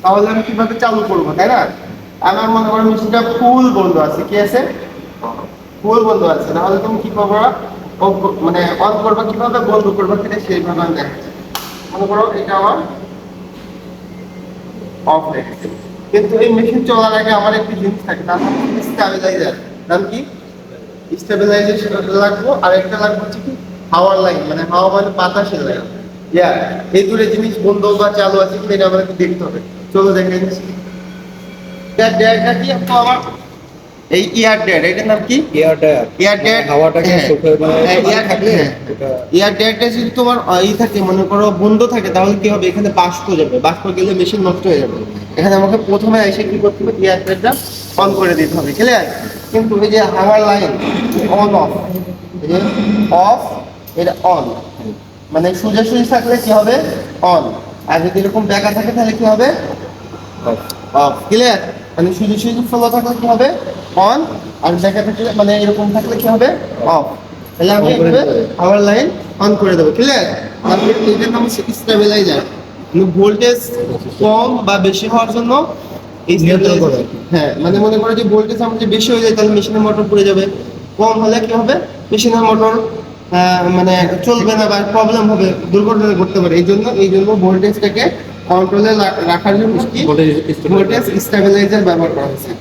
তাহলে আমি কিভাবে চালু করবো, তাই না? আমার মনে করো মেশিনটা ফুল বন্ধ আছে, কি আছে? ফুল বন্ধ আছে। তাহলে তুমি কি করবা, মানে অন করবা কিভাবে, বন্ধ করবা কিনা সেইভাবে আমি দেখাচ্ছি। মনে করো এটা আমার অফ হয়ে গেছে, কিন্তু এই মেশিন চলার আগে আমার একটি জিনিস থাকে, তার নাম স্টেবিলাইজার। নাম কি? স্টেবিলাইজেশন লাগবো, আর একটা লাগবে হচ্ছে কি হাওয়ার লাইন, মানে হাওয়া মানে বাতাসের লাইন। এই দুটো জিনিস বন্ধ বা চালু আছে কিনা এটা আমাকে দেখতে হবে। চলো দেখে নিচ্ছি। ডেয়ারটা কি আপু আমার? এই ইয়ার ডেয়ার, এটার নাম কি? Air dryer. Air dryer. হাওয়াটাকে শুকিয়ে মানে এয়ার থাকলে হ্যাঁ, এটা এয়ার ডেয়ারটা যদি তোমার ই থাকে, মনে করো বন্ধ থাকে, তাহলে কি হবে, এখানে বাষ্প যাবে, বাষ্প গেলে মেশিন নষ্ট হয়ে যাবে। এখানে আমাকে প্রথমে এসে কি করতে হবে, এয়ার ডেয়ারটা অন করে দিতে হবে, ক্লিয়ার? কিন্তু এই যে হাওয়ার লাইন অন অফ, এই যে অফ, এটা অন, মানে সোজাসুজি থাকলে কি হবে, অন। আর যদি এরকম বেঁকা থাকে তাহলে কি হবে, অফ, ক্লিয়ার? মানে সোজাসুজি ফলো থাকলে কি হবে, অন। আর বেঁকা থাকলে মানে এরকম থাকলে কি হবে, অফ। তাহলে আমি এভাবে পাওয়ার লাইন অন করে দেবো, ক্লিয়ার? তারপরে এটার নাম হচ্ছে স্টেবিলাইজার। ভোল্টেজ কম বা বেশি হওয়ার জন্য এই স্টেবিলাইজার, হ্যাঁ, মানে মনে করো যে ভোল্টেজ আমার যে বেশি হয়ে যায় তাহলে মেশিনের মোটর পুড়ে যাবে, কম হলে কি হবে, মেশিনের মোটর মানে চলবে না বা প্রবলেম হবে, দুর্ঘটনা ঘটতে পারে। এই জন্য ভোল্টেজটাকে কন্ট্রোলে রাখার জন্য কি ভোল্টেজ স্টেবিলাইজার ব্যবহার করা হয়েছে।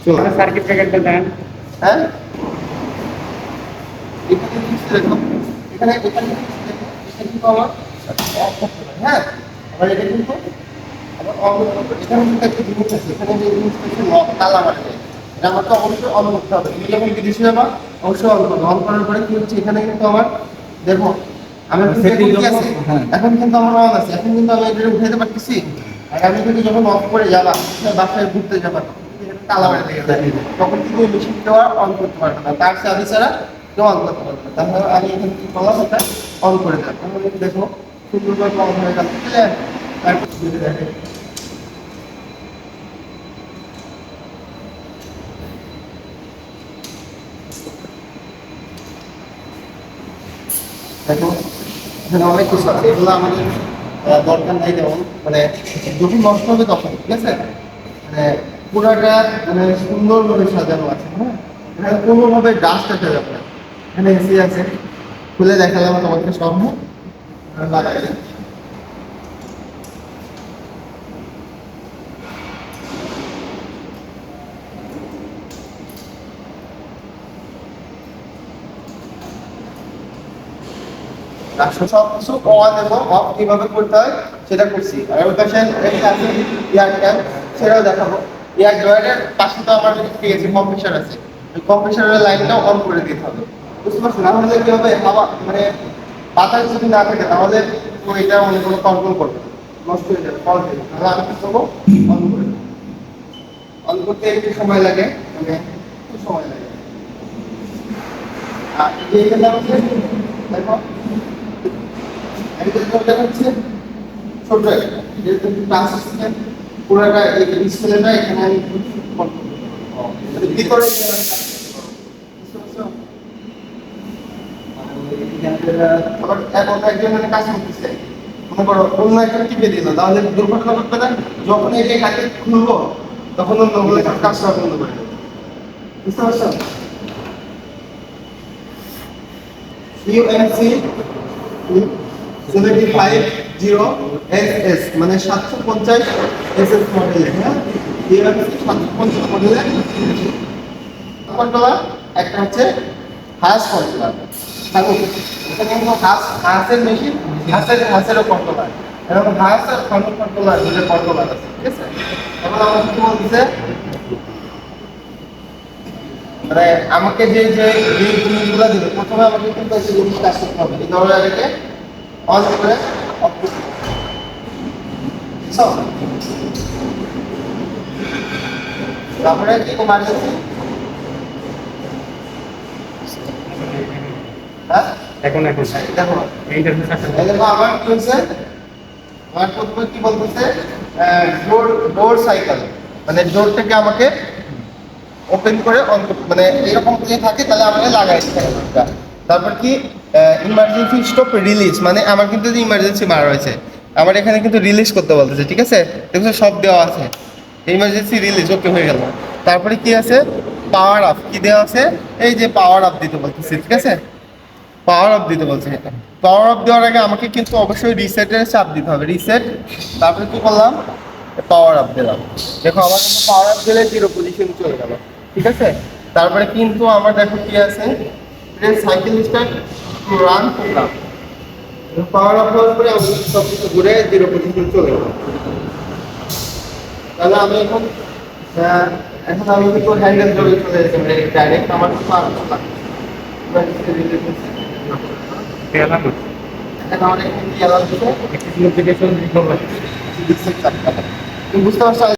চলো সার্কিট ব্রেকারটা দেন। হ্যাঁ, এখানে লিখতে দেখো, এখানে এখানে এখানে কিন্তু আমার অফ করতে হবে, হ্যাঁ। আবার এটা কিন্তু আবার অন করতে হবে। এখানে কিন্তু একটা জিনিস আছে, এখানে যে জিনিসটা হচ্ছে লক, তালা মারতে, এটা আমাকে অবশ্যই অন করতে হবে। তুমি যখন বিদেশে যাবা অবশ্যই অন করবে। অন করার পরে কি হচ্ছে, এখানে কিন্তু আমার দেখো আমার কিন্তু এখন কি আছে, এখন কিন্তু আমার অন আছে, এখন কিন্তু আমি এটা উঠাইতে পারতেছি। আর আমি কিন্তু যখন অফ করে যাবা, বাসায় ঘুরতে যাবা, তালা মারতে গেলে তখন কিন্তু এই মেশিনটা অন করতে পারবে না, তার চাবি ছাড়া কেউ অন করতে পারবে না। তাহলে আমি এখানে কি করলাম, এটা অন করে দিলাম, তাহলে দেখো সুন্দরভাবে অন হয়ে গেল, ক্লিয়ার? তারপর যদি দেখেন দেখো এখানে অনেক কিছু আছে, এগুলো আমাদের দরকার নাই, যেমন মানে যখন নষ্ট হবে তখন, ঠিক আছে? মানে পুরাটা মানে সুন্দরভাবে সাজানো আছে, হ্যাঁ। এখানে কোনোভাবে ডাস্ট আসা যাবে না। এখানে এসি আছে, খুলে দেখালাম তোমাকে সব, হ্যাঁ, লাগাই দিই। রাষ্ট্র সবকিছু অন এবং অফ কিভাবে করতে হয় সেটা করছি। আর ওই পাশে একটা আছে এয়ার ট্যাপ, সেটাও দেখাবো। এয়ার ড্রয়ারের পাশে তো আমার ঠিক আছে কম্প্রেসার আছে, ওই কম্প্রেসারের লাইনটাও অন করে দিতে হবে, বুঝতে পারছো? না হলে কি হবে, হাওয়া মানে বাতাস যদি না থাকে তাহলে তো এটা অনেক কোনো কন্ট্রোল করবে না, নষ্ট হয়ে যাবে, ফল্ট হয়ে যাবে। তাহলে আমি কি করবো, অন করে দেবো। অন করতে একটু সময় লাগে, মানে একটু সময় লাগে। আর এই যে এখানে হচ্ছে দেখো হচ্ছে ছোট একটা, যেহেতু টাচ সিস্টেম পুরোটা এই ডিসপ্লেটা এখানে আমি ভিতরে আবার এখন একজন মানে কাজ করতেছে, মনে করো অন্য একটা টিপে দিল, তাহলে দুর্ঘটনা ঘটবে না? যখন এই যে কাজে খুলবো তখন অন্য বলে কাজটা বন্ধ করে দেবে, বুঝতে পারছো? ইউএনসি 750SS মানে 750 SS মডেলের, হ্যাঁ। ইউএনসি 750 মডেলের কন্ট্রোলার, একটা হচ্ছে হাস কন্ট্রোলার। দেখো এটা কিন্তু হাসের মেশিন, হাসেরও কন্ট্রোলার, এরকম হাস আর কন্ট্রোলার দুটো কন্ট্রোলার আছে, ঠিক আছে? এখন আমরা কি বলতেছে, মানে আমাকে যে যে যে জিনিসগুলো দিবে, প্রথমে আমাকে কিন্তু একটা জিনিস কাজ করতে হবে, এই দরজাটাকে অন করে অফ করতে হবে। তারপরে কি ইমার্জেন্সি, হ্যাঁ এখন দেখো ইন্টারফেস আছে। এই দেখো আমার কি হচ্ছে, আমার প্রথমে কি বলতেছে, ডোর ডোর সাইকেল, মানে ডোরটাকে আমাকে ওপেন করে অন করতে, মানে এরকম যদি থাকে তাহলে আমাকে লাগাই দিতে হবে। তারপর কি ইমার্জেন্সি স্টপ রিলিজ, মানে আমার কিন্তু যে ইমার্জেন্সি বার হয়েছে, আমার এখানে কিন্তু রিলিজ করতে বলতেছে, ঠিক আছে? দেখো সব দেওয়া আছে, ইমার্জেন্সি রিলিজ ওকে হয়ে গেল। তারপরে কি আছে, পাওয়ার আপ কি দেওয়া আছে, এই যে পাওয়ার আপ দিতে বলতেছে, ঠিক আছে? পাওয়ার অফ দিতে বলছে। এটা পাওয়ার অফ দেওয়ার আগে আমাকে কিন্তু অবশ্যই রিসেটের চাপ দিতে হবে, রিসেট। তারপরে কি করলাম, পাওয়ার আপ দিলাম। দেখো আমার কিন্তু পাওয়ার আপ দিলে জিরো পজিশন চলে গেল, ঠিক আছে? তারপরে কিন্তু আমার দেখো কি আছে, cycle start run program. Power up দেওয়ার পরে আমি সব কিছু ঘুরে জিরো পজিশন চলে গেল। তাহলে আমি এখন আমি কিন্তু হ্যান্ডেল ধরে চলে যেতে পারি ডাইরেক্ট, আমার কিছু আর কিছু লাগবে না। পেলাম না। এখন আমার এখানে কি অ্যালার্ম দিতে নোটিফিকেশন রিকভার তুমি বুঝতে পারছো?